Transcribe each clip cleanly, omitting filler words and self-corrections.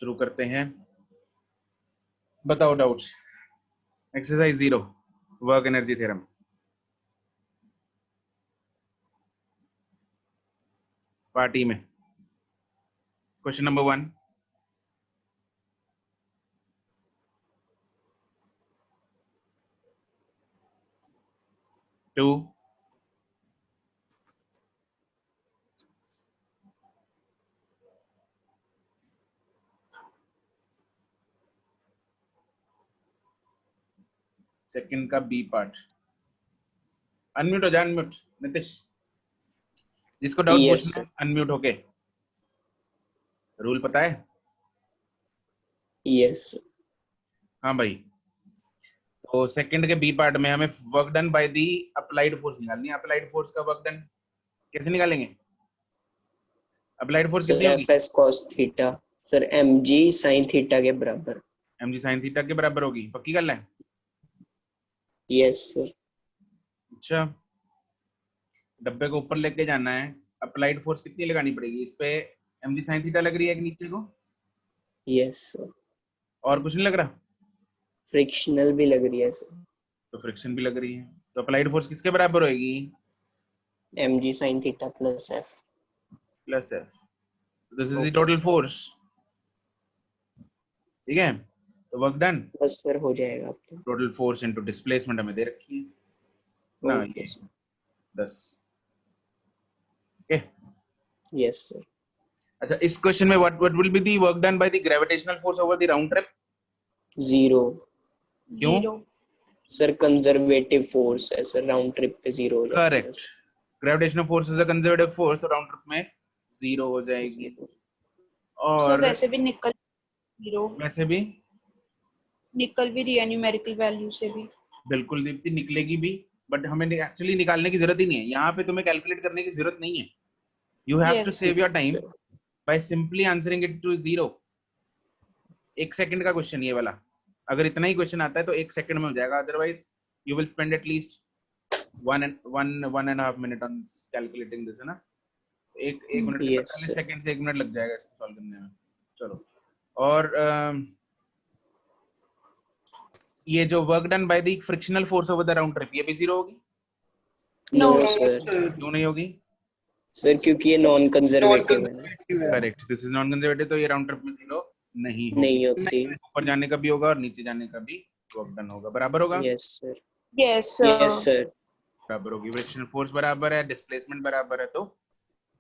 शुरू करते हैं, बताओ doubts. Exercise 0 work energy theorem. Party में क्वेश्चन नंबर 1, टू, सेकंड का बी पार्ट। अनम्यूट हो जा, अनम्यूट नितिश, जिसको डाउट Yes, पूछना है अनम्यूट होके। रूल पता है? yes, हाँ भाई, तो सेकंड के बी पार्ट में हमें work done by the applied force निकालनी है। अप्लाइड फोर्स का वर्क डन कैसे निकालेंगे? अप्लाइड फोर्स सर कितनी होगी? FS cos theta, sir mg sin theta के बराबर। mg sin थीटा के बराबर होगी, पक्की गल है? Yes sir. अच्छा, डब्बे को ऊपर लेके जाना है, अप्लाइड फोर्स कितनी लगानी पड़ेगी इस पे? mg sin थीटा लग रही है कि नीचे को? Yes sir. और कुछ नहीं लग रहा? फ्रिक्शनल भी लग रही है सर। तो फ्रिक्शन भी लग रही है, तो अप्लाइड फोर्स किसके बराबर होगी? mg sin theta plus f। Plus F. This is the okay total force, ठीक है? तो वर्क डन, बस सर हो जाएगा अब तो। टोटल फोर्स इनटू डिस्प्लेसमेंट हमें दे रखी है ना, ओके ये सर। 10। Okay, yes sir. अच्छा इस क्वेश्चन में what will be the work done by the gravitational force over the round trip? 0 क्यों? सर, कंजर्वेटिव फोर्स है सर, राउंड ट्रिप पे 0 हो जाएगा। Correct, gravitational force is a conservative force, तो round trip में 0 हो जाएगी। सर और वैसे भी निकल 0, वैसे भी निकल भी रही है न्यूमेरिकल वैल्यू से भी। बिल्कुल दीप्ति निकलेगी भी, बट हमें एक्चुअली निकालने की जरूरत ही नहीं है, यहाँ पे तुम्हें कैलकुलेट करने की जरूरत नहीं है। You have to Yes. Save your time by simply answering it to 0। 1 second का क्वेश्चन ये वाला, अगर इतना ही क्वेश्चन आता है तो 1 सेकंड में हो जाएगा, otherwise you will spend at least 1.5 minute on calculating this, है ना? एक मिनट Yes, 45 sir. सेकंड से 1 मिनट लग जाएगा इसको सॉल्व करने में। चलो, और ये जो work done by the frictional force over the round trip, ये भी 0 होगी? No No. सर। क्यों नहीं होगी? सर क्योंकि ये नॉन कंजर्वेटिव है। Correct, this is non conservative, तो ये राउंड ट्रिप में 0 नहीं होगी। नहीं होती। ऊपर जाने का भी होगा और नीचे जाने का भी वर्क डन होगा, बराबर होगा? Yes sir. Yes, sir. Yes sir. बराबर होगी, फ्रिक्शनल फोर्स बराबर है, डिस्प्लेसमेंट बराबर है, तो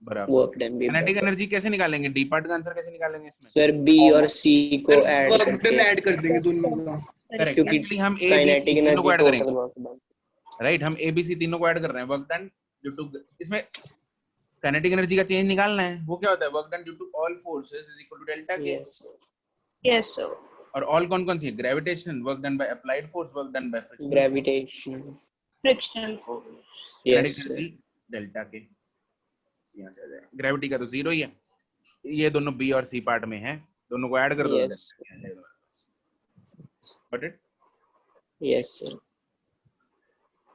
बराबर। वर्क डन भी काइनेटिक बराबर। एनर्जी कैसे निकालेंगे? डी पार्ट का आंसर कैसे निकालेंगे इसमें? सर B और C को ऐड करके, ऐड कर देंगे दोनों का। करेक्ट, क्योंकि एक्चुअली हम ए बी सी काइनेटिक तीनों को एनर्जी ऐड टोटल करेंगे, वर्क डन। राइट? हम ए बी सी तीनों को ऐड कर रहे हैं, वर्क डन ड्यू टू, इसमें काइनेटिक एनर्जी का चेंज निकालना है, वो क्या होता है? Work done due to all forces is equal to delta K. Yes sir. Yes, sir. और ऑल कौन कौन सी है? Gravitation, work done by applied force, work done by friction, gravitation. Frictional force. Kinetic yes energy sir. Delta K. यहाँ से आ जाएगा, gravity का तो 0 ही है, ये दोनों बी और सी पार्ट में है, दोनों को ऐड कर दो। Yes but it yes sir.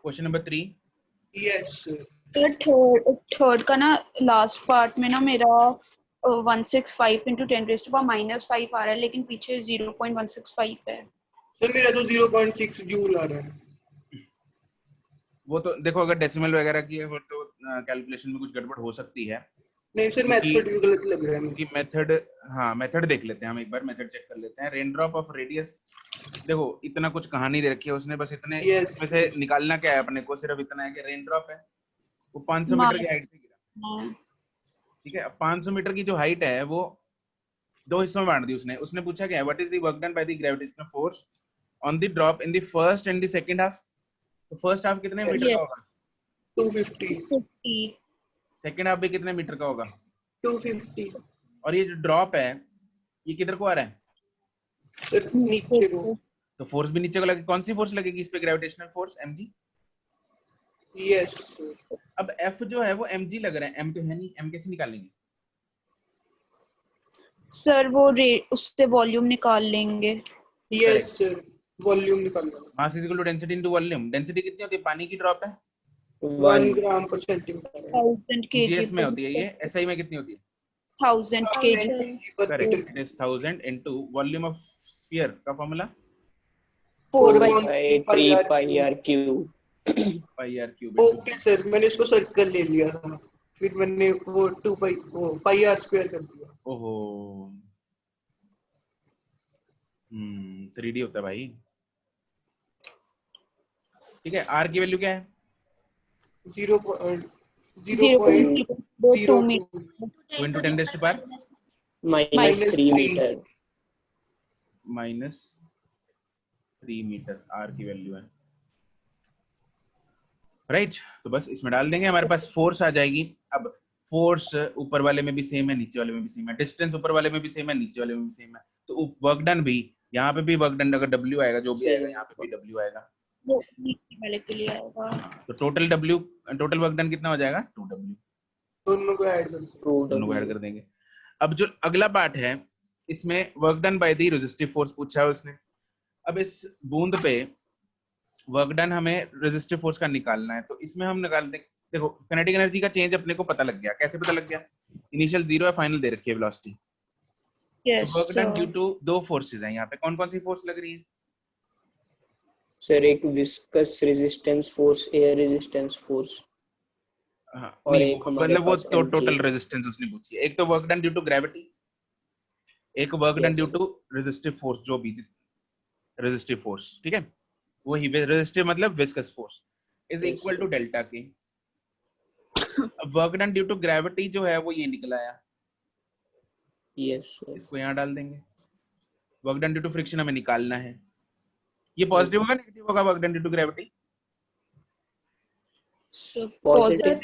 Question number 3, yes sir third का ना लास्ट पार्ट में ना मेरा 165 into 10⁻⁻5 आ रहा है, लेकिन पीछे 0.165 है। सर मेरा तो 0.6 जूल आ रहा है। वो तो देखो, अगर डेसिमल वगैरह की हो तो कैलकुलेशन में कुछ गड़बड़ हो सकती है। नहीं सर, मेथड भी गलत लग रहा है मुझे। क्योंकि मेथड, हाँ मेथड देख लेते हैं हम एक बार, मेथड चेक कर लेते हैं। रेन ड्रॉप ऑफ रेडियस, देखो इतना कुछ कहानी दे रखी है उसने, बस इतने इसमें से निकालना क्या है अपने को, सिर्फ इतना है कि रेन ड्रॉप है, वो 500 मीटर की हाइट से गिरा, ठीक है? अब 500 मीटर की जो हाइट है वो 2 हिस्सों में बांट दी उसने। उसने पूछा क्या है, what is the work done by the gravitational force on the drop in the first and the second half. तो फर्स्ट हाफ कितने मीटर का होगा? 250। सेकंड हाफ भी कितने मीटर का होगा? 250। और ये जो ड्रॉप है ये किधर को आ रहा है? सर नीचे को। तो फोर्स भी नीचे को लगे, कौन सी फोर्स लगेगी इस पे? Gravitational force mg। यस अब F जो है वो mg लग रहा है, m तो है नहीं, m कैसे निकालेंगे? सर वो उससे वॉल्यूम निकाल लेंगे। यस सर, वॉल्यूम निकालना। Mass is equal to density into volume. Density कितनी होती है? पानी की ड्रॉप है 1 ग्राम पर सेंटीमीटर। 1000 जीएस kg में होती है ये, एसआई में कितनी होती है? 1000 kg. Correct, it is 1000 into volume of sphere का formula 4 by by 3 pi r cube. Pi R cube. Okay sir, मैंने इसको सर्कल ले लिया था, फिर मैंने वो 2 पाई वो पाई आर स्क्वायर कर दिया। ओहो 3D होता है भाई। ठीक है, आर की वैल्यू क्या है? 0.02 meter. 2 into 10 raised to power Minus 3 meter. Minus 3 metre R की वैल्यू है, राइट। तो बस इसमें डाल देंगे, हमारे पास फोर्स आ जाएगी। अब फोर्स ऊपर वाले में भी सेम है, नीचे वाले में भी सेम है, डिस्टेंस ऊपर वाले में भी सेम है, नीचे वाले में भी सेम है, तो वर्क डन भी यहाँ पे भी वर्क डन अगर W आएगा, जो भी आएगा यहाँ पे भी W आएगा, वो नीचे वाले के लिए आएगा। तो टोटल वर्क डन कितना हो जाएगा? 2W। दोनों को ऐड कर दो। दोनों को ऐड कर देंगे। अब जो अगला पार्ट है, इसमें work done by the resistive force पूछा है उसने। अब इस बूंद पे वर्क डन हमें रेजिस्टिव फोर्स का निकालना है, तो इसमें हम निकाल देंगे। देखो काइनेटिक एनर्जी का चेंज अपने को पता लग गया। कैसे पता लग गया? इनिशियल 0 है, फाइनल दे रखी है velocity. Yes, work done sir. Due to दो फोर्सेस हैं यहाँ पे। कौन कौन सी फोर्स लग रही है? सर एक viscous resistance force, air resistance force, हाँ, और नहीं, एक हमारे मतलब वो पास तो mg टोटल रेजिस्टेंस उसने पूछी है। एक तो work done due to gravity, एक work done Yes. Due to resistive force, जो भी रेजिस्टिव फोर्स, ठीक है, वही रेजिस्टिव मतलब viscous force is Yes, equal sir. To delta K. अब work done due to gravity जो है वो ये निकल आया, Yes, sir. इसको यहाँ डाल देंगे। Work done due to friction हमें निकालना है। ये पॉजिटिव होगा नेगेटिव होगा work done due to gravity? So, Positive.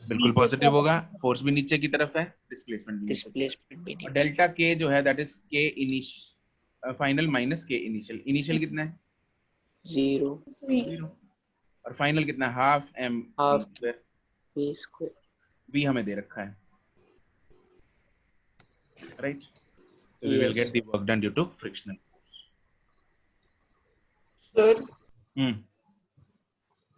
बिल्कुल पॉजिटिव होगा। फोर्स भी नीचे की तरफ है, डिस्प्लेसमेंट भी नीचे। Displacement भी और नीचे. डेल्टा के जो है that is K initial final minus K initial. Initial कितना है? 0. 0। और फाइनल कितना है? Half m Half square. v square. v हमें दे रखा है, राइट। तो we will Yes. Get the work done due to frictional sir force.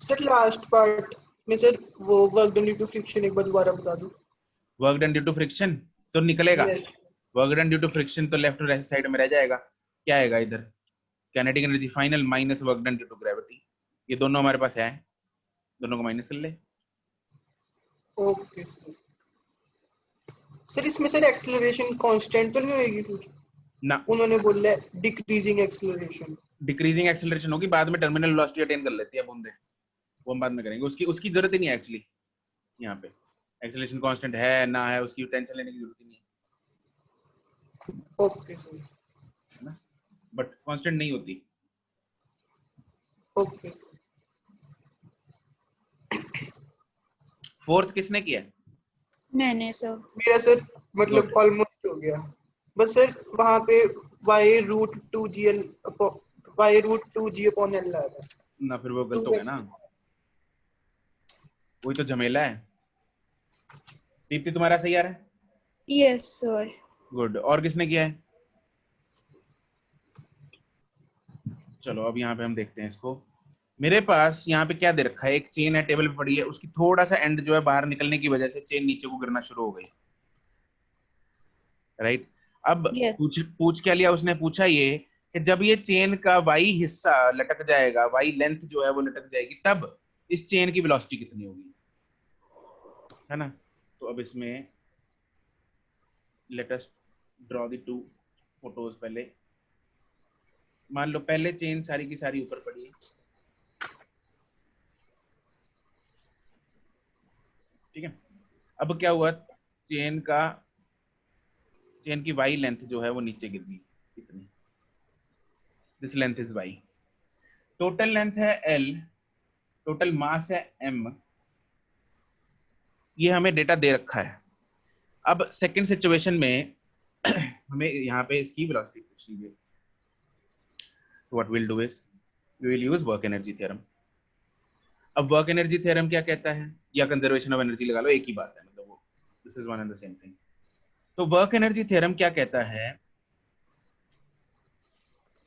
Sir last part में सर वो work done due to friction एक बार दोबारा बता दो। Work done due to friction तो निकलेगा। Yes. Work done due to friction तो लेफ्ट और राइट साइड में रह जाएगा। क्या आएगा इधर? Kinetic energy final minus work done due to gravity. ये दोनों हमारे पास है, दोनों को माइनस कर ले। Okay sir. सर इसमें सर एक्सेलरेशन कांस्टेंट तो नहीं होएगी कुछ? ना, उन्होंने बोला है डिक्रीजिंग एक्सेलरेशन। डिक्रीजिंग एक्सेलरेशन होगी, बाद में टर्मिनल वेलोसिटी अटेन कर लेती है बूंदे, वो हम बाद में करेंगे। उसकी जरूरत ही नहीं है एक्चुअली। यहाँ पे एक्सेलरेशन कांस्टेंट है ना है, उसकी टेंशन लेने की जरूरत ही नहीं है, ओके सर। है ना, बट कांस्टेंट नहीं होती। ओके। फोर्थ किसने किया? मैंने सर। मेरा सर मतलब Good. ऑलमोस्ट हो गया। बस सर वहां पे y√2gl y√2g/l आ रहा है ना, फिर वो गलत हो गया ना, वही तो झमेला है। दीप्ति तुम्हारा सही आ रहा है? Yes, sir. गुड। और किसने किया है? चलो अब यहाँ पे हम देखते हैं इसको। मेरे पास यहाँ पे क्या दे रखा है? एक चेन है, टेबल पे पड़ी है, उसकी थोड़ा सा एंड जो है बाहर निकलने की वजह से चेन नीचे को गिरना शुरू हो गई, राइट। अब Yes. पूछ क्या लिया उसने? पूछा ये कि जब ये चेन का वाई हिस्सा लटक जाएगा, वाई लेंथ जो है वो लटक जाएगी, तब इस चेन की वेलोसिटी कितनी होगी, है ना। तो अब इसमें let us draw the two photos. पहले मान लो पहले चेन सारी की सारी ऊपर पड़ी है, ठीक है। अब क्या हुआ? चेन की वाई लेंथ जो है वो नीचे गिर गई। कितनी? This length is Y. Total length है एल, टोटल मास है एम। ये हमें डेटा दे रखा है। अब सेकंड सिचुएशन में हमें यहाँ पे इसकी वेलोसिटी पूछनी है। What will do is we will use work energy theorem. अब वर्क एनर्जी थ्योरम क्या कहता है, या कंजर्वेशन ऑफ एनर्जी लगा लो, एक ही बात है, मतलब वो this is one and the same thing. तो वर्क एनर्जी थ्योरम क्या कहता है?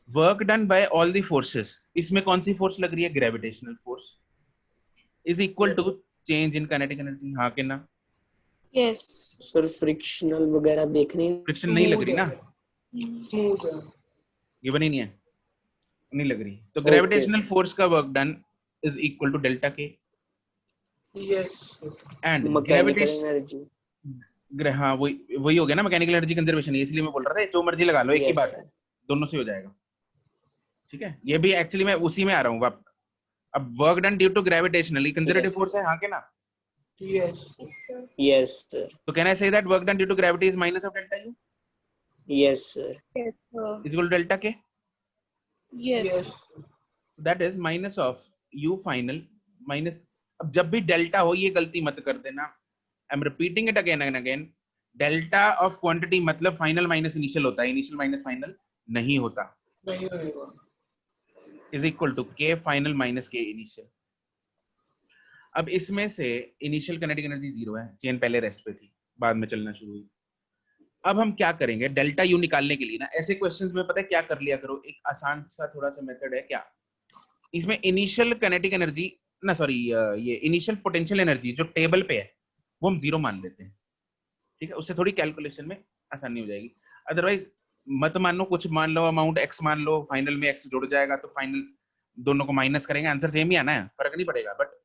Work done by all the forces, इसमें कौन सी फोर्स लग रही है? Gravitational force, is equal to change in kinetic energy. हाँ कि ना? Yes. सर फ्रिक्शनल वगैरह देखने फ्रिक्शन नहीं लग रही ना, स्मूथ है। गिवन ही नहीं है, नहीं लग रही। तो Okay, ग्रेविटेशनल sir. फोर्स का work done is equal to delta K yes and mechanical energy. हाँ वही वही हो गया ना, मैकेनिकल एनर्जी कंजर्वेशन, इसलिए मैं बोल रहा था जो मर्जी लगा लो, एक ही Yes, बात sir. है, दोनों से हो जाएगा। ठीक है, ये भी एक्चुअली मैं उसी में आ रहा हूँ। अब work done due to gravitational conservative Yes. Force है, हाँ के ना? Yes Yes, sir. तो can I say that work done due to gravity is minus of delta U Yes, sir. Yes, sir. Is equal to delta K, Yes. Yes that is minus of U final minus. अब जब भी delta हो, ये गलती मत कर देना, I am repeating it again and again, delta of quantity मतलब फाइनल माइनस इनिशियल होता है, इनिशियल माइनस फाइनल नहीं होता। नहीं होएगा। इज इक्वल टू के फाइनल माइनस के इनिशियल। अब इसमें से इनिशियल काइनेटिक एनर्जी 0 है, चेन पहले रेस्ट पे थी, बाद में चलना शुरू हुई। अब हम क्या करेंगे, डेल्टा यू निकालने के लिए ना ऐसे क्वेश्चंस में पता है क्या कर लिया करो, एक आसान सा थोड़ा सा मेथड है क्या, इसमें इनिशियल काइनेटिक एनर्जी ना सॉरी ये इनिशियल पोटेंशियल एनर्जी जो टेबल पे है वो हम 0 मान लेते हैं। ठीक है, उससे थोड़ी कैलकुलेशन में आसानी हो जाएगी। अदरवाइज मत मान लो, कुछ मान लो, अमाउंट x मान लो, फाइनल में x जुड़ जाएगा तो फाइनल दोनों को माइनस करेंगे, आंसर सेम ही आना है, फर्क नहीं पड़ेगा, बट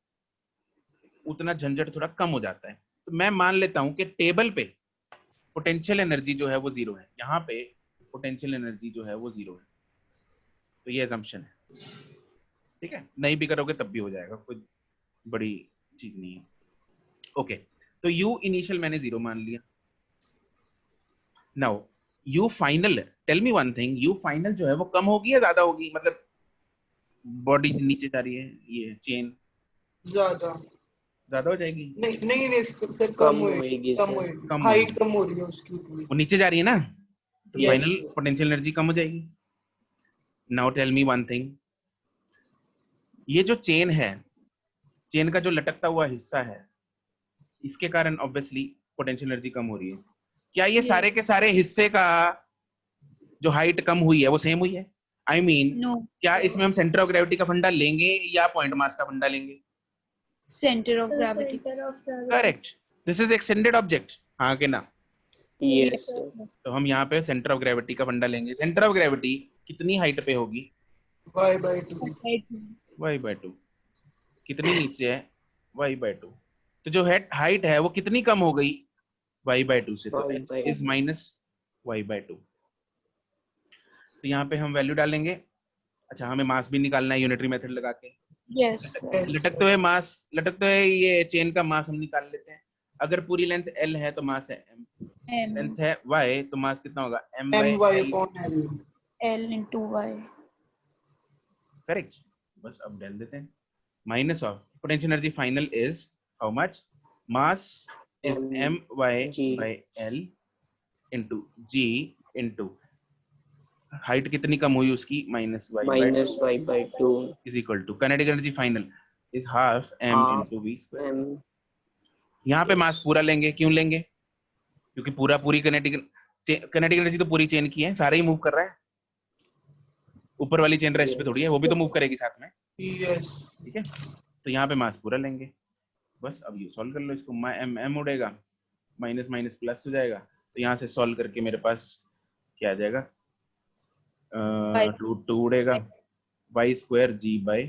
उतना झंझट थोड़ा कम हो जाता है। तो मैं मान लेता हूं कि टेबल पे पोटेंशियल एनर्जी जो है वो 0 है, यहाँ पे पोटेंशियल एनर्जी जो है वो 0 है, तो ये असम्पशन है। ठीक है, नहीं भी करोगे तब भी हो जाएगा, कोई बड़ी चीज नहीं है। ओके, तो u इनिशियल मैंने 0 मान लिया। Now u final, tell me one thing, u final जो है वो कम होगी या ज्यादा होगी, मतलब बॉडी नीचे जा रही है, ये चेन ज्यादा ज्यादा हो जाएगी, नहीं नहीं नहीं सर कम कम होएगी, कम सर। होएगी, कम हाइट होएगी। कम हो रही है उसकी पूरी। वो नीचे जा रही है ना, तो Yes. फाइनल पोटेंशियल एनर्जी कम हो जाएगी। Now tell me one thing, ये जो चेन है, चेन का जो लटकता हुआ हिस्सा है, इसके कारण ऑब्वियसली पोटेंशियल एनर्जी कम हो रही है। क्या ये सारे के सारे हिस्से का जो हाइट कम हुई है वो सेम हुई है? I mean No. क्या इसमें हम सेंटर ऑफ ग्रेविटी का फंडा लेंगे या पॉइंट मास का फंडा लेंगे? Center of gravity. Correct, this is extended object, हाँ के ना? Yes, sir. तो हम यहाँ पे सेंटर ऑफ ग्रेविटी का फंडा लेंगे। सेंटर ऑफ ग्रेविटी कितनी हाइट पे होगी? y/2 y/2। कितनी नीचे है? y/2। तो जो हाइट है वो कितनी कम हो गई y/2 से, तो h Y/2. Is minus y/2। तो यहाँ पे हम वैल्यू डालेंगे। अच्छा, हमें मास भी निकालना है यूनिटरी मेथड लगा के। Yes. लटकते हुए मास, लटकते हुए ये चेन का मास हम निकाल लेते हैं। अगर पूरी लेंथ l है तो मास है m, M. लेंथ है y तो मास कितना होगा? my/l। L into Y. Correct, बस अब डाल देते हैं। Minus of potential energy final is how much? Mass is my/l into g into height कितनी कम हुई उसकी? minus -y/2 y/2 is equal to kinetic energy final is half m half into v square. m. यहाँ पे मास पूरा लेंगे, क्यों लेंगे? क्योंकि पूरी काइनेटिक एनर्जी तो पूरी चेन की है, सारे ही मूव कर रहा है, ऊपर वाली चेन रेस्ट पे थोड़ी है, वो भी तो मूव करेगी साथ में। यस ठीक है, तो यहाँ पे मास पूरा लेंगे। बस अब ये सॉल्व कर लो इसको, m उड़ेगा, माइनस माइनस प्लस हो जाएगा, तो यहाँ से सॉल्व करके मेरे पास क्या आ जाएगा? रूट 2 उड़ेगा, y square g by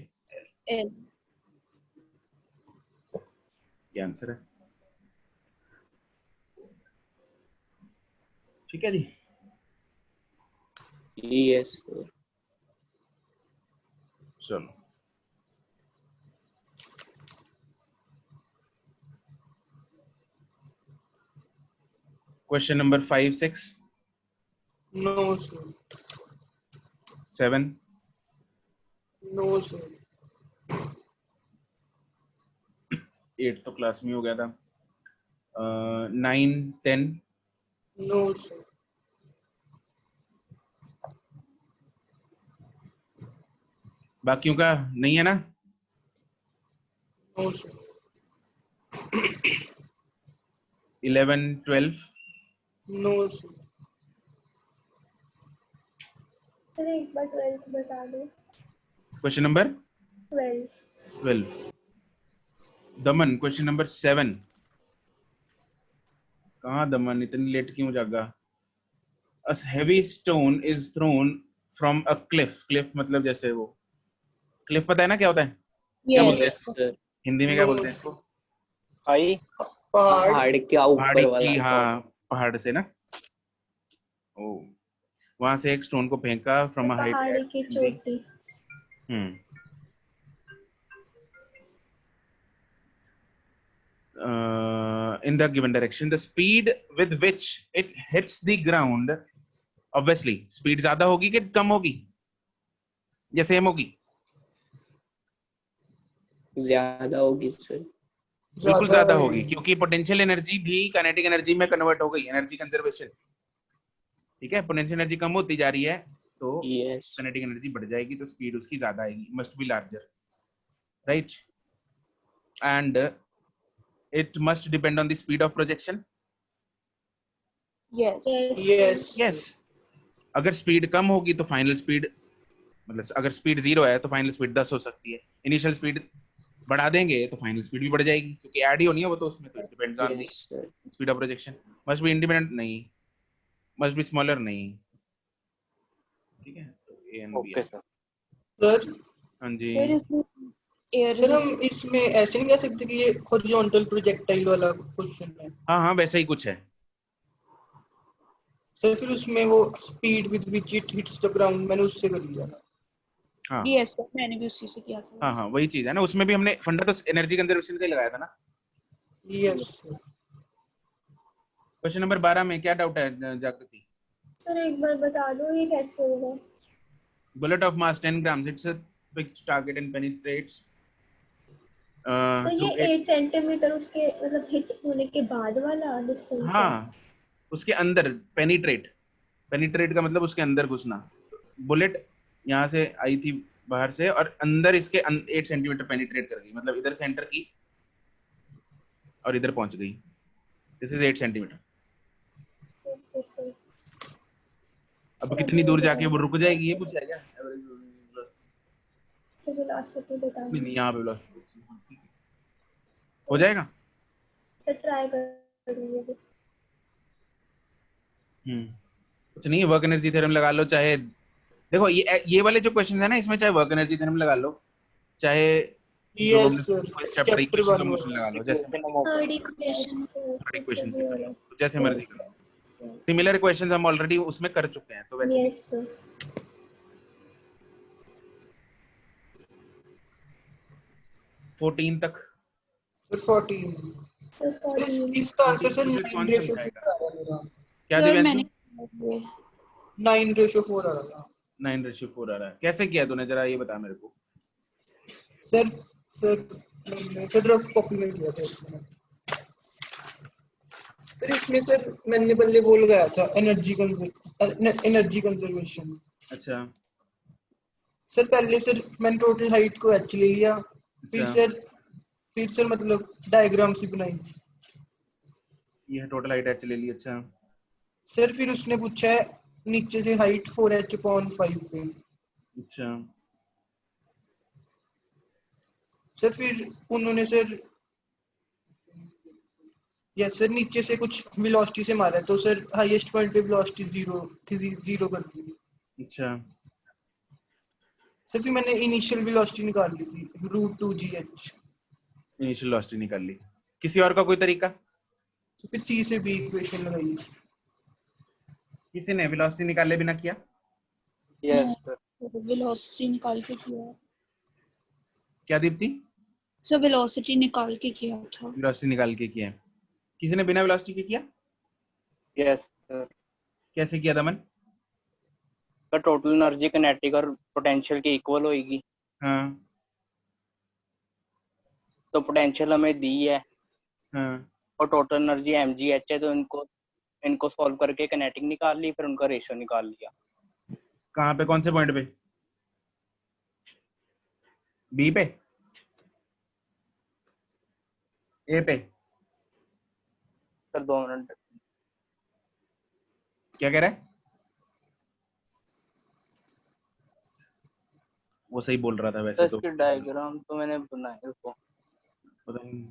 L. ये आंसर है। ठीक है जी, Yes, sir. चलो question number 5, 6, no sir 7, no sir 8 तो क्लास में हो गया था, 9, 10, नो सर बाकियों का नहीं है ना? No sir 11, 12, no sir sir एक बार 12th बता दो। Question number 12 12। दमन क्वेश्चन नंबर 7, कहाँ दमन, इतनी लेट क्यों जागा? A heavy stone is thrown from a cliff. Cliff मतलब जैसे वो cliff, पता है ना क्या होता है? क्या बोलते हैं यस Yes. इसको सर, हिंदी में? क्या बोलते हैं इसको? आई पहाड़। पहाड़ क्या पहाड़ी ऊपर वाला। की, हाँ पहाड़ से ना, ओ वहां से एक स्टोन को फेंका फ्रॉम अ हाइट पहाड़ी की चोटी। हम्म in the given direction, the speed with which it hits the ground, obviously speed ज्यादा होगी कि कम होगी या सेम होगी? ज्यादा होगी सर। बिल्कुल ज्यादा होगी, क्योंकि पोटेंशियल एनर्जी भी काइनेटिक एनर्जी में कन्वर्ट हो गई, एनर्जी कंजर्वेशन। ठीक है, पोटेंशियल एनर्जी कम होती जा रही है तो यस काइनेटिक एनर्जी बढ़ जाएगी, तो स्पीड उसकी ज्यादा आएगी, must be larger, right? And it must depend on the speed of projection. Yes. Yes yes, अगर स्पीड कम होगी तो फाइनल स्पीड, मतलब अगर स्पीड 0 है तो फाइनल स्पीड 10 हो सकती है। इनिशियल स्पीड बढ़ा देंगे तो फाइनल स्पीड भी बढ़ जाएगी, क्योंकि ऐड ही होनी है वो तो उसमें, तो it depends on the yes sir. Speed of projection. Must be independent नहीं, मस्ट बी स्मॉलर नहीं। ठीक है, तो A and B. Okay sir. Sir हाँ जी, There is no air sir is हम इसमें ऐसे नहीं कह सकते कि ये हॉरिजॉन्टल प्रोजेक्टाइल वाला क्वेश्चन है। हाँ हाँ वैसा ही कुछ है। सर फिर उसमें वो speed with which it hits the ground मैंने उससे कर लिया था। हाँ yes sir, मैंने भी उसी से किया था हाँ हाँ वही चीज है ना, उसमें भी हमने फंडा तो एनर्जी कंजर्वेशन का ही लगाया था ना। यस क्वेश्चन नंबर 12 में क्या डाउट है जागृति? सर एक बार बता दो ये कैसे होगा। Bullet of mass 10 grams, it's a fixed target and penetrates तो ये through 8 सेंटीमीटर उसके मतलब हिट होने के बाद वाला डिस्टेंस है। हाँ उसके अंदर पेनिट्रेट, पेनिट्रेट का मतलब उसके अंदर घुसना। बुलेट यहाँ से आई थी बाहर से और अंदर इसके 8 सेंटीमीटर पेनिट्रेट कर गई, मतलब इधर सेंटर की और इधर पहुंच गई। This is 8 centimetre. Okay sir. अब कितनी दूर जाके वो रुक जाएगी ये पूछा है क्या? सर वेलोसिटी बता नहीं दो। नहीं, यहाँ पे वेलोसिटी हो जाएगा। सर ट्राई करूंगी अभी। कुछ नहीं, वर्क एनर्जी थ्योरम लगा लो, चाहे देखो ये वाले जो क्वेश्चन है ना, इसमें चाहे वर्क एनर्जी थ्योरम लगा लो, चाहे जो yes sir chapter chapter equation 1 of motion लगा लो, जैसे थर्ड इक्वेशन थर्ड इक्वेशन से कर लो, जैसे मर्जी कर लो। सिमिलर क्वेश्चंस हम ऑलरेडी उसमें कर चुके हैं, तो वैसे यस सर। 14 तक। सर 14 सर सर 14 इसका आंसर सर 14 कौन 9 समझाएगा? रेशो 4 आ रहा है। क्या sir दिव्यांशु? मैंने 9 रेशो 4 आ रहा है। 9:4 आ रहा है। कैसे किया तूने, जरा ये बता मेरे को। सर सर मैंने सर रफ कॉपी में किया था इसमें। सर इसमें सर मैंने पहले वो लगाया था एनर्जी कंजर्वेशन। अच्छा सर पहले सर मैंने टोटल हाइट को h ले लिया, अच्छा, फिर सर मतलब डायग्राम सी बनाई। ये टोटल हाइट एच ले ली। अच्छा सर फिर उसने पूछा है नीचे से हाइट 4h/5 पे। अच्छा सर फिर उन्होंने सर यस सर नीचे से कुछ वेलोसिटी से मारा है, तो सर हाईएस्ट पॉइंट पे वेलोसिटी जीरो कर दी। अच्छा सर फिर मैंने इनिशियल वेलोसिटी निकाल ली थी √2gh। इनिशियल वेलोसिटी निकाल ली। किसी और का कोई तरीका? तो फिर सी से बी इक्वेशन लगाई। किसी ने वेलोसिटी निकाले बिना किया? Yes sir. वेलोसिटी निकाल के किया। क्या दीप्ति? सर वेलोसिटी निकाल के किया था। वेलोसिटी निकाल के किया है। किसी ने बिना वेलोसिटी के किया? Yes sir. कैसे किया दमन? तो टोटल एनर्जी किनेटिक और पोटेंशियल के इक्वल होगी। हाँ तो पोटेंशियल हमें दी है हाँ और टोटल एनर्जी mgh है, तो इनको सॉल्व करके किनेटिक निकाल ली, फिर उनका रेशियो निकाल लिया। कहाँ पे, कौन से पॉइंट पे? बी पे? ए पे? Sir 2 minute. क्या कह रहा है? वो सही बोल रहा था वैसे तो। इसकी डायग्राम तो मैंने बनाई उसको। पता नहीं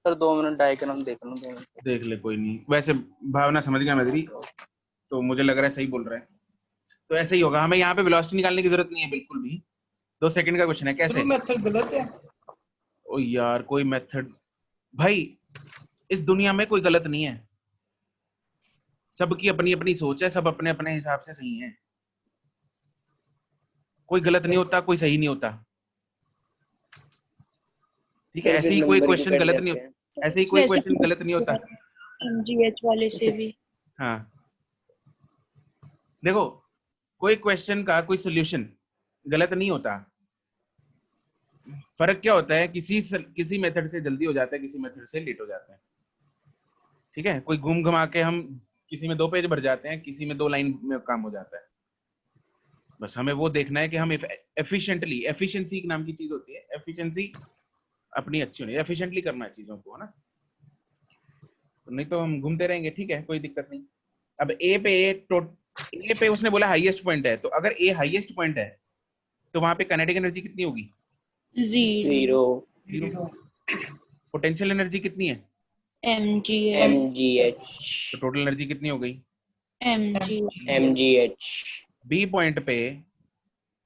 सर 2 मिनट डायग्राम देख लूं 2 मिनट। देख ले, कोई नहीं। वैसे भावना समझ गया मैं तेरी, तो मुझे लग रहा है सही बोल रहा है। तो ऐसे ही होगा, हमें यहाँ पे वेलोसिटी निकालने की जरूरत नहीं है बिल्कुल भी। 2 सेकंड का क्वेश्चन है, कैसे? तो मेथड गलत है। ओ यार, कोई मेथड भाई, इस दुनिया में कोई गलत नहीं है, सबकी अपनी अपनी सोच है, सब अपने अपने हिसाब से सही है। कोई गलत नहीं होता, कोई सही नहीं होता, ठीक है? सर ऐसे फिर ही कोई नंबर क्वेश्चन क्यों कट गलत नहीं जाते होता, हैं? ऐसे ही कोई वैसे क्वेश्चन गलत नहीं होता। MGH वाले से भी। हाँ, देखो, कोई क्वेश्चन का कोई सोल्यूशन गलत नहीं होता। फर्क क्या होता है, किसी मेथड से जल्दी हो जाता है, किसी मेथड से लेट हो जाता है, ठीक है? कोई घूम घुमा के हम किसी में 2 पेज भर जाते हैं, किसी में 2 लाइन में काम हो जाता है। बस हमें वो देखना है कि हम एफिशिएंटली, एफिशिएंसी एक नाम की चीज होती है, एफिशिएंसी अपनी अच्छी होनी है, एफिशिएंटली करना है चीजों को, है ना? तो नहीं तो हम घूमते रहेंगे, ठीक है, कोई दिक्कत नहीं। अब ए पे उसने बोला हाईएस्ट पॉइंट है, तो अगर ए हाईएस्ट पॉइंट है तो वहां पे काइनेटिक एनर्जी कितनी होगी? 0 0। पोटेंशियल एनर्जी कितनी है? MGH तो टोटल एनर्जी कितनी हो गई? MGH बी पॉइंट पे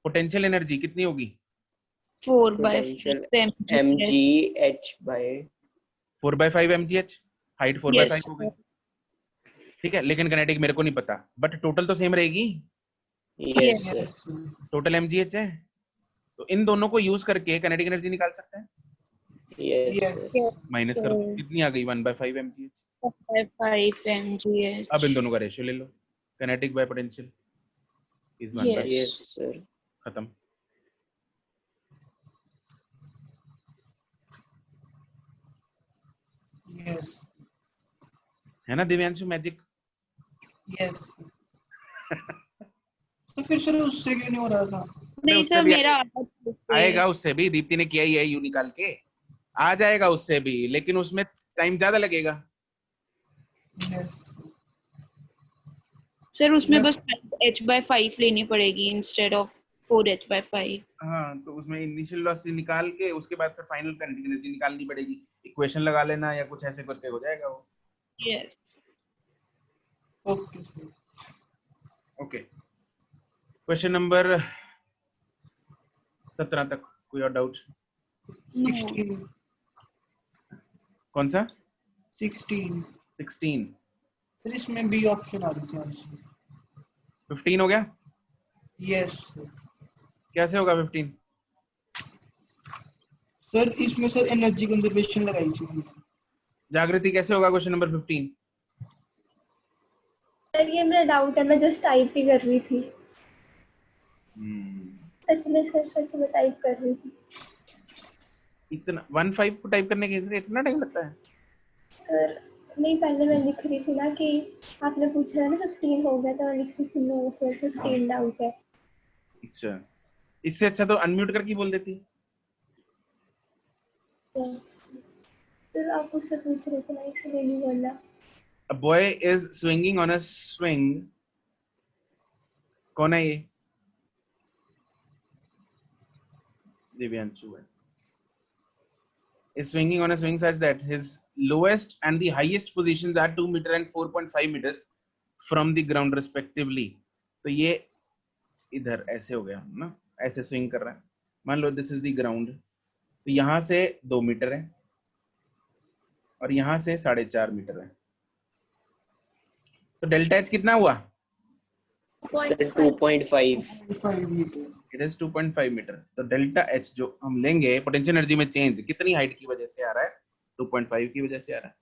पोटेंशियल एनर्जी कितनी होगी? 4/5 MGH by 4/5 mgh, height 4/5 Yes. हो गई, ठीक है? लेकिन काइनेटिक मेरे को नहीं पता, बट टोटल तो सेम रहेगी, yes sir टोटल mgh है, तो इन दोनों को यूज करके काइनेटिक एनर्जी निकाल सकते हैं। yes sir माइनस कर दो, कितनी आ गई? 1/5 mgh। 5 MGH अब इन दोनों का रेशियो ले लो, kinetic by potential is 1/5। yes sir खत्म। यस है ना दिव्यांशु, मैजिक? यस। तो फिर सर उससे क्यों नहीं हो रहा था? नहीं उससे सर भी मेरा आएगा, उससे भी दीप्ति ने किया ही है, यू निकाल के आ जाएगा उससे भी, लेकिन उसमें टाइम ज्यादा लगेगा। यस सर उसमें बस H/5 लेनी पड़ेगी इंस्टेड ऑफ 4H/5। हाँ, तो उसमें इनिशियल वेलोसिटी निकाल के उसके बाद फिर फाइनल काइनेटिक एनर्जी निकालनी पड़ेगी, इक्वेशन लगा लेना या कुछ ऐसे करके हो जाएगा वो। Yes okay sir. Okay, question number 17 तक कोई और डाउट? 16 कौन सा? 16 16। सर इसमें बी ऑप्शन आ रही थी। 15 हो गया? यस कैसे होगा 15? सर इसमें सर एनर्जी कंजर्वेशन लगाई थी। जागृति कैसे होगा क्वेश्चन नंबर 15? सर ये मेरा डाउट है, मैं जस्ट टाइप ही कर रही थी। सच में सर, सच में टाइप कर रही थी। इतना 15 को टाइप करने के इतना टाइम लगता है? सर नहीं, पहले मैं लिख रही थी ना कि आपने पूछा ना 15 हो गया, तो मैं लिख रही थी नो सर 15 डाउट है। अच्छा, इससे अच्छा तो अनम्यूट करके बोल देती। यस सर, आप मुझसे पूछ रहे थे ना, इसलिए नहीं बोला। A boy is swinging on a swing. कौन है ये? दिव्यांशु है। Is swinging on a swing such that his lowest and the highest positions are 2 meter and 4.5 meters from the ground respectively. तो ये इधर ऐसे हो गया ना, ऐसे स्विंग कर रहा है। मान लो दिस इज द ग्राउंड, तो यहाँ से 2 मीटर है और यहाँ से 4.5 मीटर है, तो डेल्टा एच कितना हुआ? Sir 2.5 it is 2.5 metre. तो डेल्टा एच जो हम लेंगे, पोटेंशियल एनर्जी में चेंज कितनी हाइट की वजह से आ रहा है? 2.5 की वजह से आ रहा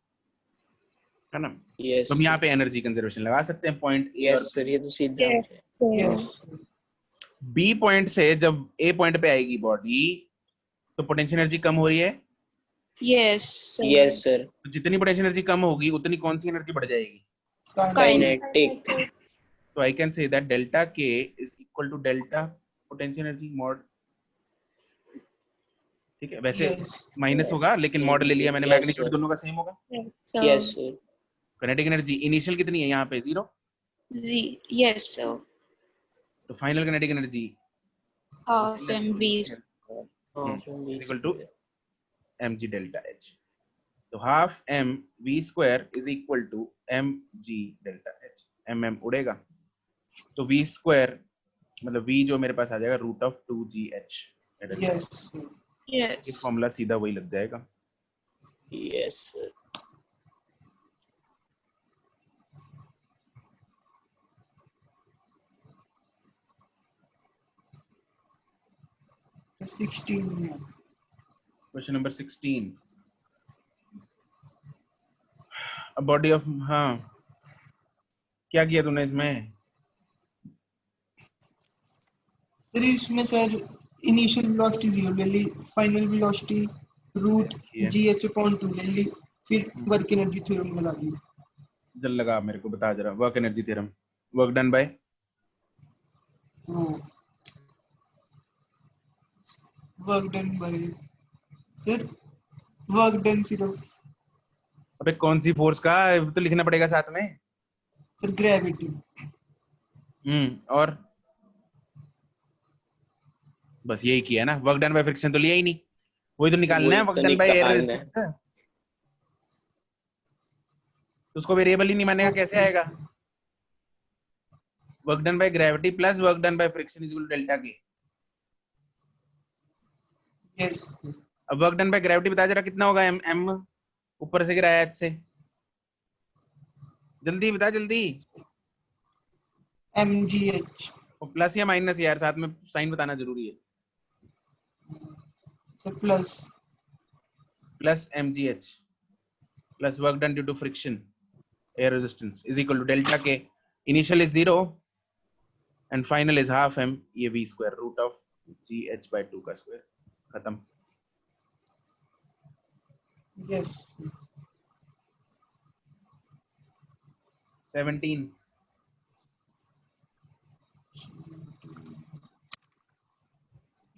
है ना? yes तो हम यहाँ पे एनर्जी कंजर्वेशन लगा सकते हैं पॉइंट ए yes और सर ये तो सीधा यस बी पॉइंट से जब ए पॉइंट पे आएगी बॉडी, तो पोटेंशियल एनर्जी कम हो रही है। यस yes sir तो जितनी पोटेंशियल एनर्जी कम होगी उतनी कौन सी एनर्जी बढ़ जाएगी? kinetic तो I can say that delta K is equal to delta potential energy mod, ठीक है? वैसे माइनस होगा, लेकिन मॉड ले लिया मैंने, Yes, मैग्नीट्यूड sir. दोनों का सेम होगा। yes sir kinetic energy initial कितनी है यहाँ पे? 0। यस सर तो final kinetic energy half MV equal to mg delta h। तो half m v square is equal to m g delta h। mm उड़ेगा तो v स्क्वायर मतलब v जो मेरे पास आ जाएगा root of 2gh। Yes Yes. इस फॉर्मूला सीधा वही लग जाएगा। Yes sir. 16 question number 16 body of, हाँ क्या किया तूने इसमें? सर इसमें सर इनिशियल वेलोसिटी 0 ले ली, final velocity root gh upon 2 ले ली, फिर वर्क एनर्जी थ्योरम लगा दी। जल लगा मेरे को बता जरा, work energy theorem. Work done by work done bye sir work done सिर्फ अबे कौन सी फोर्स का तो लिखना पड़ेगा साथ में। Sir gravity. और बस यही किया ना, वर्क डन बाय फ्रिक्शन तो लिया ही नहीं, वही तो निकालना है, वही वर्क तो डन बाय एयर निकालना है। रेजिस्टेंस। तो उसको वेरिएबल ही नहीं मानेगा, कैसे आएगा? Work done by gravity plus work done by friction is equal to delta K. Yes अब वर्क डन बाय ग्रेविटी बता जरा कितना होगा? एम एम ऊपर से गिराया एच से, जल्दी बता जल्दी। mgh प्लस या माइनस यार, साथ में साइन बताना जरूरी है। Sir plus plus mgh plus work done due to friction air resistance is equal to delta K. Initial is 0 and final is half m, ये v square root of gh by 2 का square. खत्म। Yes 17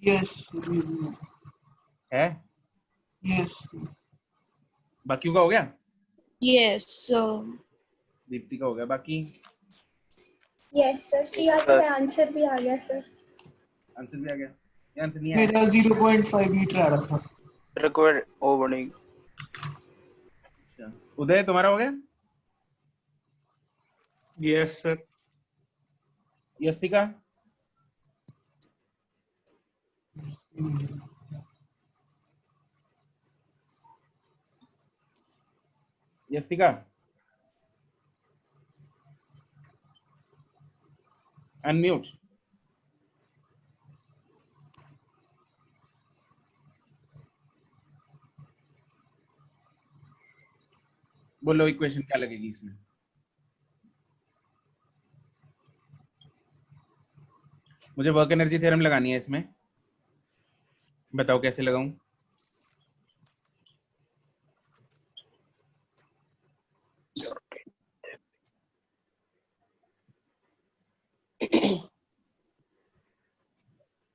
yes है, yes बाकियों का हो गया? Yes. So Deepti का हो गया, बाकी यस सर किया तो आंसर भी आ गया सर। आंसर भी आ गया या आंसर नहीं आया? मेरा 0.5 मीटर आ रहा था। रिक्वायर्ड ओवरनिंग। अच्छा, उदय तुम्हारा हो गया? Yes sir Yastika? Yastika unmute. बोलो इक्वेशन क्या लगेगी इसमें? मुझे वर्क एनर्जी थ्योरम लगानी है इसमें, बताओ कैसे लगाऊं?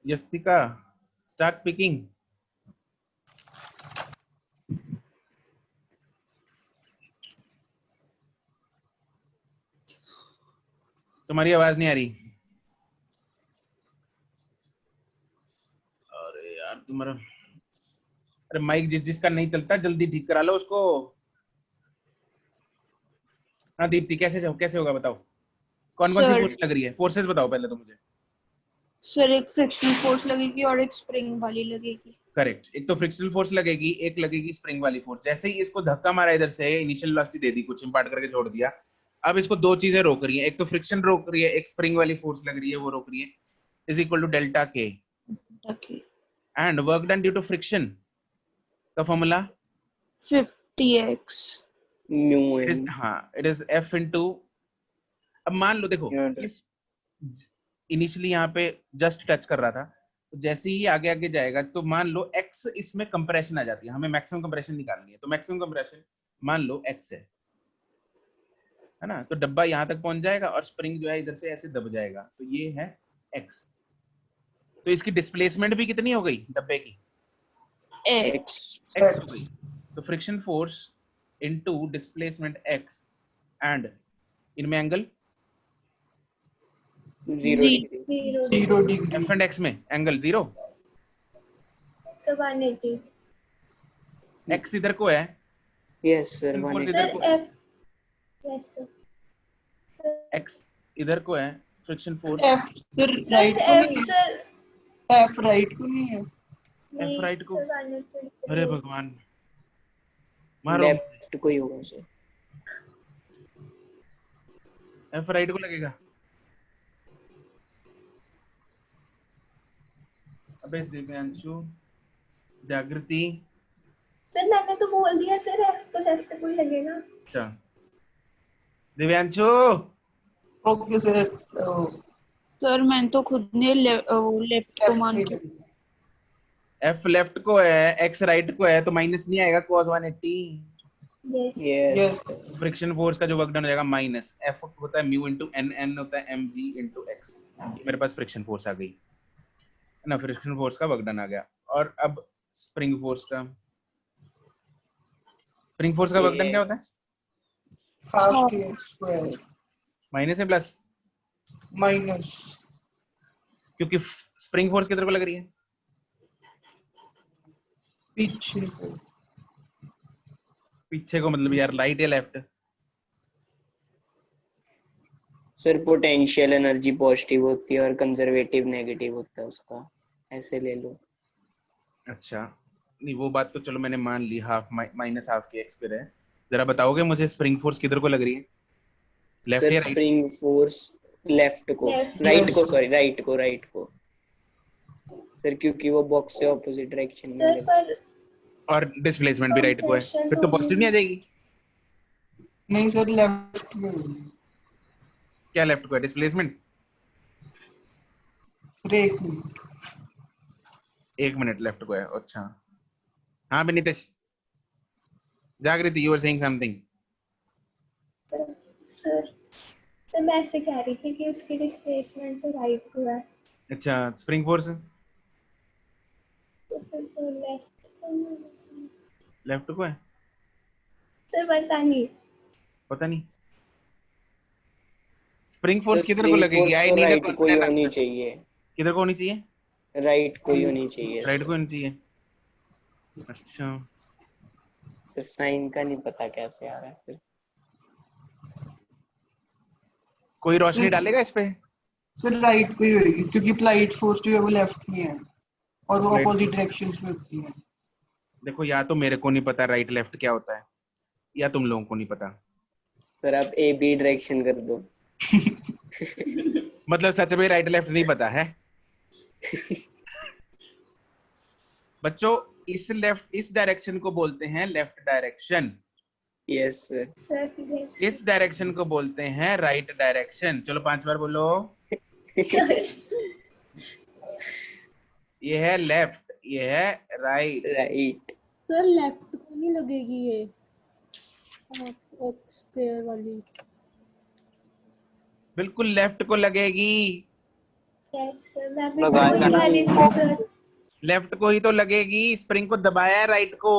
Yastika start speaking. तुम्हारी आवाज नहीं आ रही। अरे यार तुम्हारा, अरे माइक जिसका नहीं चलता जल्दी ठीक करा लो उसको। हाँ दीप्ति कैसे होगा बताओ? कौन कौन सी Sir. फोर्स लग रही है? फोर्सेस बताओ पहले तो मुझे। सर एक फ्रिक्शनल फोर्स लगेगी और एक स्प्रिंग वाली लगेगी। करेक्ट, एक तो फ्रिक्शनल फोर्स लगेगी, एक लगेगी स्प्रिंग वाली फोर्स। जैसे ही इसको धक्का मारा इधर से, इनिशियल वेलोसिटी दे दी, कुछ इंपार्ट करके छोड़ दिया, अब इसको दो चीजें रोक रही है, एक तो फ्रिक्शन रोक रही है, एक स्प्रिंग वाली फोर्स लग रही है वो रोक रही है, is equal to delta K. Okay. And work done due to friction का formula 50x. Mu it is, हाँ इट इज F इनटू, अब मान लो देखो Yeah. इस इनिशियली यहाँ पे जस्ट टच कर रहा था, तो जैसे ही आगे आगे जाएगा तो मान लो x इसमें कंप्रेशन आ जाती है, हमें मैक्सिमम कंप्रेशन निकालनी है, तो मैक्सिमम कंप्रेशन मान लो x है ना, तो डब्बा यहाँ तक पहुंच जाएगा और स्प्रिंग जो है इधर से ऐसे दब जाएगा, तो ये है x। तो इसकी डिस्प्लेसमेंट भी कितनी हो गई डब्बे की? X. x हो गई। तो friction force into displacement x and इनमें angle zero zero 0 degree f and x में एंगल 0। सर 180 x इधर को है यस सर Spring force 180 इधर सर को एफ यस सर x इधर को है, friction force F sir sir right को एफ नहीं है, सर F राइट को नहीं है। F राइट को, सर 120 अरे भगवान, मारो लेफ्ट को ही होगा सर। F राइट को लगेगा। अबे दिव्यांशु, जागृति, सर मैंने तो बोल दिया सर एफ तो लेफ्ट को ही लगेगा। अच्छा दिव्यांशु, ओके सर सर मैंने तो खुद ने लेफ्ट को मान के F लेफ्ट को है, x राइट को है, तो माइनस नहीं आएगा cos 180। Yes yes yes friction force का जो वर्क डन हो जाएगा माइनस F होता है म्यू इंटू एन, एन होता है mg इंटू x। मेरे पास फ्रिक्शन फोर्स आ गई ना, फ्रिक्शन फोर्स का वर्क डन आ गया। और अब स्प्रिंग फोर्स का, स्प्रिंग फोर्स का वर्क डन क्या होता है? हाफ k स्क्वायर माइनस है प्लस, माइनस क्योंकि स्प्रिंग फोर्स किधर को लग रही है? पीछे को, पीछे को मतलब यार राइट या left? Sir potential energy positive होती है और कंजर्वेटिव नेगेटिव होता है उसका, ऐसे ले लो। अच्छा नहीं, वो बात तो चलो मैंने मान ली, हाफ माइनस हाफ के एक्स पे है। जरा बताओगे मुझे स्प्रिंग फोर्स किधर को लग रही है, लेफ्ट सर या राइट? स्प्रिंग फोर्स लेफ्ट को, Left. राइट को, सॉरी राइट को सर, क्योंकि वो बॉक्स से ऑपोजिट डायरेक्शन में सर है। पर और डिस्प्लेसमेंट भी राइट को है, Compression फिर तो तो पॉजिटिव नहीं आ जाएगी? नहीं सर लेफ्ट में क्या लेफ्ट को है? डिस्प्लेसमेंट। सर एक मिनट, 1 मिनट, लेफ्ट को है, अच्छा। हाँ Nitesh, Jagriti, you are saying something. Sir sir मैं ऐसे कह रही थी कि उसकी डिस्प्लेसमेंट तो राइट को है, अच्छा स्प्रिंग फोर्स तो फिर तो लेफ्ट। लेफ्ट को है, सर पता नहीं। पता नहीं। स्प्रिंग फोर्स सर किधर को स्प्रिंग लगेगी? फोर्स आई तो नीड अ राइट को ही कॉन्फिडेंट होनी आंसर। चाहिए, किधर को होनी चाहिए? राइट को ही होनी चाहिए राइट को सर। होनी चाहिए, अच्छा। सर साइन का नहीं पता कैसे आ रहा है फिर। कोई रोशनी डालेगा इस पे? सर राइट को ही होगी क्योंकि अप्लाइड फोर्स जो है वो लेफ्ट में है और वो Applied अपोजिट force। डायरेक्शंस में होती है। देखो, या तो मेरे को नहीं पता राइट लेफ्ट क्या होता है, या तुम लोगों को नहीं पता। सर आप ए बी डायरेक्शन कर दो। मतलब सच में राइट लेफ्ट नहीं पता है? बच्चों, इस डायरेक्शन को बोलते हैं left direction, yes sir. Sir yes. इस डायरेक्शन को बोलते हैं राइट डायरेक्शन। चलो 5 बार बोलो। सर ये है लेफ्ट, ये है राइट। राइट। सर लेफ्ट को नहीं लगेगी ये एक्स स्क्वायर वाली। बिल्कुल लेफ्ट को लगेगी, यस सर मैं भी लगाएगा वही ना। कह रही थी सर। लेफ्ट को ही तो लगेगी। स्प्रिंग को दबाया है राइट को,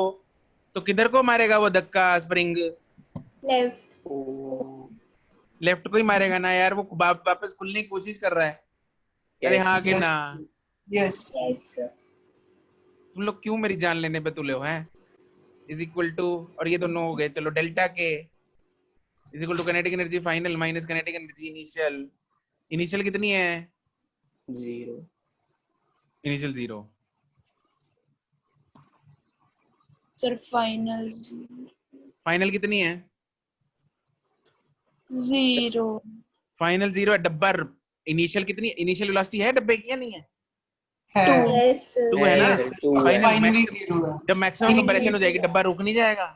तो किधर को मारेगा वो धक्का? Spring left. लेफ्ट को ही मारेगा ना यार। वो वापस खुलने की कोशिश कर रहा है। अरे हाँ कि yes. ना? यस यस सर तुम लोग क्यों मेरी जान लेने पे तुले हो हैं? इज इक्वल टू, और ये दोनों हो गए, चलो delta K is equal to kinetic energy final minus kinetic energy initial. Initial कितनी है? 0। इनिशियल 0। सर फाइनल फाइनल कितनी है? 0। फाइनल 0 है। डब्बा इनिशियल कितनी? इनिशियल वेलोसिटी है डब्बे की या नहीं है? है यस सर 2 है ना? सर 2 है। फाइनल फाइनली जीरो है। जब मैक्सिमम कंप्रेशन हो जाएगी डब्बा रुक नहीं जाएगा?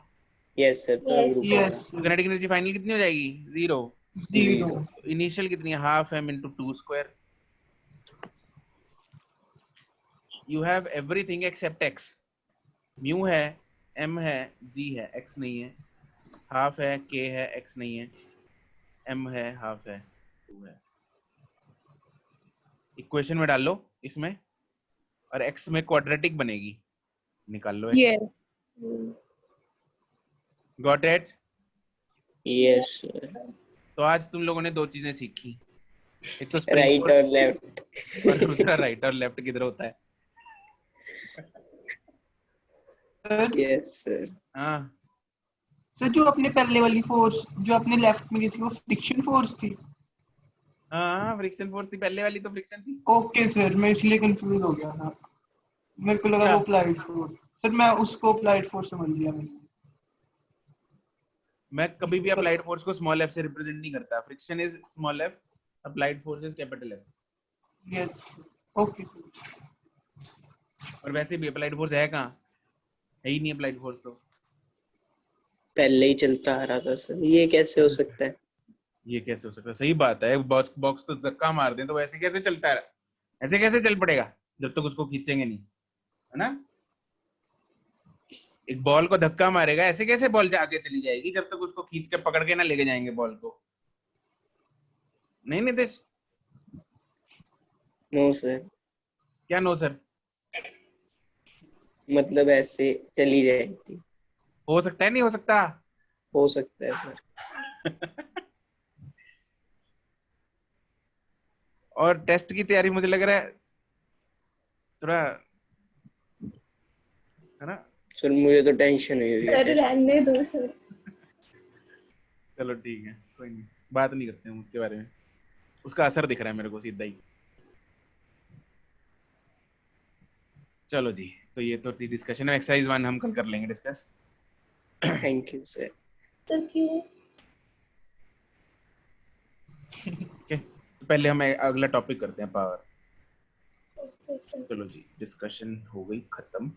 यस सर तब Yes, रुकेगा। यस तो काइनेटिक एनर्जी फाइनल कितनी हो जाएगी? 0। जीरो इनिशियल कितनी है? Half m into 2 square। You have everything except x। Mu है, m है, g है, x नहीं है। हाफ है, k है, x नहीं है। m है, हाफ है, 2 है। इक्वेशन में डाल लो इसमें, और x में क्वाड्रेटिक बनेगी, निकाल लो x। Yes. Got it? Yes sir. तो आज तुम लोगों ने 2 चीजें सीखी, एक तो स्प्रिंग राइट और फोर्स लेफ्ट। और दूसरा राइट और लेफ्ट किधर होता है। Yes sir. हाँ सर जो अपने पहले वाली फोर्स जो अपने लेफ्ट में दी थी वो फ्रिक्शन फोर्स थी। हाँ फ्रिक्शन फोर्स थी पहले वाली, तो फ्रिक्शन थी। ओके सर, मैं इसलिए कंफ्यूज हो गया था, मेरे को लगा क्या? वो अप्लाइड फोर्स। सर मैं उसको अप्लाइड फोर्स समझ लिया मैंने। मैं कभी भी अप्लाइड फोर्स को स्मॉल एफ से रिप्रेजेंट नहीं करता। Friction is small F, applied force is capital F. Yes okay sir. और वैसे भी अप्लाइड फोर्स है कहाँ, है ही नहीं अप्लाइड फोर्स तो। पहले ही चलता आ रहा था सर, ये कैसे हो सकता है? ये कैसे हो सकता है? सही बात है, बॉक्स बॉक्स तो धक्का मार दें तो वैसे कैसे चलता है, ऐसे कैसे चल पड़ेगा जब तक उसको खींचेंगे नहीं, है ना। एक बॉल को धक्का मारेगा, ऐसे कैसे बॉल आगे चली जाएगी जब तक उसको खींच के पकड़ के ना लेके जाएंगे बॉल को। नहीं नितेश? नो सर, क्या नो सर? मतलब ऐसे चली जाएगी। हो सकता है, नहीं हो सकता? हो सकता है सर। और टेस्ट की तैयारी मुझे लग रहा है थोड़ा, है ना। सर मुझे तो टेंशन हुई है सर टेस्ट। रहने दो सर। चलो ठीक है, कोई नहीं, बात नहीं करते हम उसके बारे में। उसका असर दिख रहा है मेरे को सीधा ही। चलो जी, तो ये तो थी डिस्कशन। एक्सरसाइज 1 हम कल कर लेंगे डिस्कस। Thank you sir. तो क्यों? ओके, तो पहले हम अगला टॉपिक करते हैं, पावर। Okay sir. चलो जी, डिस्कशन हो गई खत्म।